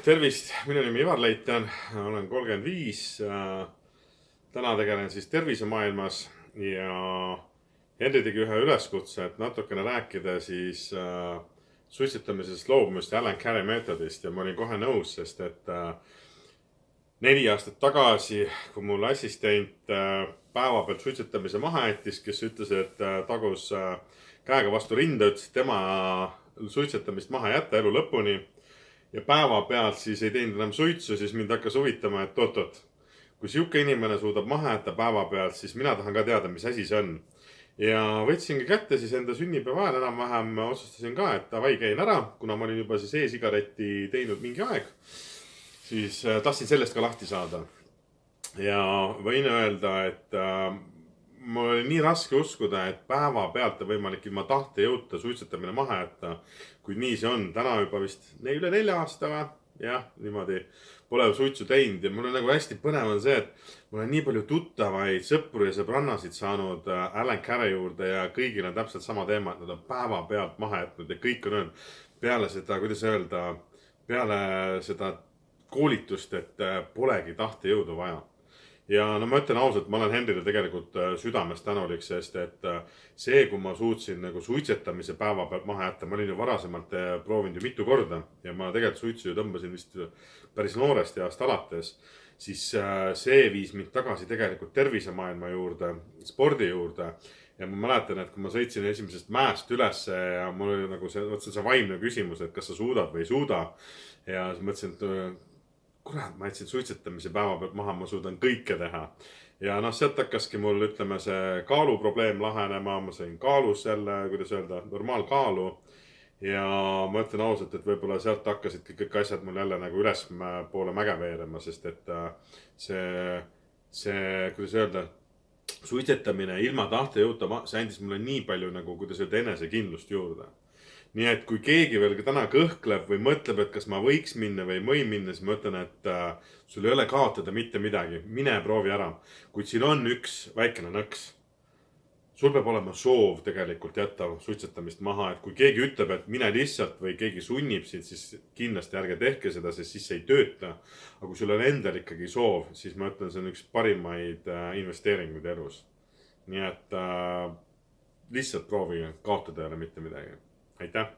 Tervist, minu nimi Ivar Leitan, olen 35. Täna tegelen siis tervisemaailmas ja Henri tegi ühe üleskutse, et natukene rääkida siis suitsetamisest loobumist ja Alan Carey meetodist ja ma olin kohe nõus, sest et 4 aastat tagasi, kui mul assistent päeva pealt suitsetamise maha jättis, kes ütles, et tagus käega vastu rinda, ütles, et tema suitsetamist maha jätta elu lõpuni ja päeva pealt siis ei teinud enam suitsu, siis mind hakkas huvitama, et oot, kui siuke inimene suudab maha jätta päeva pealt, siis mina tahan ka teada, mis asi see on. Ja võtsingi kätte siis enda sünnipäeva ajal enam-vähem, otsustasin ka, et davai, käin ära, kuna ma olin juba siis e-sigareti teinud mingi aeg, siis tahtsin sellest ka lahti saada. Ja võin öelda, et mul oli nii raske uskuda, et päeva pealt on võimalik ilma tahte jõuta suitsetamine maha jätta. Kui nii see on, täna juba vist üle 4 aasta või? Jah, niimoodi pole suitsu teinud ja mul on nagu hästi põnev on see, et mul on nii palju tuttavaid, sõpru ja sõbrannasid saanud Alan Carey juurde ja kõigil on täpselt sama teema, et nad on päeva pealt maha jätnud ja kõik on öelnud peale seda, kuidas öelda, peale seda koolitust, et polegi tahtejõudu vaja. Ja no ma ütlen ausalt, ma olen Henrile tegelikult südamest tänulik, sest et see, kui ma suutsin nagu suitsetamise päeva pealt maha jätta, ma olin ju varasemalt proovinud ju mitu korda ja ma tegelikult suitsu ju tõmbasin vist päris noorest east alates, siis see viis mind tagasi tegelikult tervisemaailma juurde, spordi juurde. Ja ma mäletan, et kui ma sõitsin esimesest mäest üles ja mul oli nagu see vaimne küsimus, et kas sa suudad või ei suuda. Ja siis mõtlesin, et kurat, ma jätsin suitsetamise päeva pealt maha, ma suudan kõike teha. Ja sealt hakkaski mul, ütleme, see kaaluprobleem lahenema, ma sain kaalus jälle, kuidas öelda, normaalkaalu. Ja ma ütlen ausalt, et võib-olla sealt hakkasid kõik asjad mul jälle nagu üles poole mäge veerema, sest et see, kuidas öelda, suitsetamine ilma tahte jõuta, see andis mulle nii palju nagu, kuidas öelda, enesekindlust juurde. Nii et kui keegi veel täna kõhkleb või mõtleb, et kas ma võiks minna või ei või minna, siis ma ütlen, et sul ei ole kaotada mitte midagi. Mine proovi ära. Kuid siin on üks väikene nõks. Sul peab olema soov tegelikult jätta suitsetamist maha. Et kui keegi ütleb, et mine lihtsalt või keegi sunnib sind, siis kindlasti ärge tehke seda, sest siis ei tööta. Aga kui sul on endal ikkagi soov, siis ma ütlen, see on üks parimaid investeeringuid elus. Nii et lihtsalt proovi kaotada ei ole mitte midagi. Aitäh!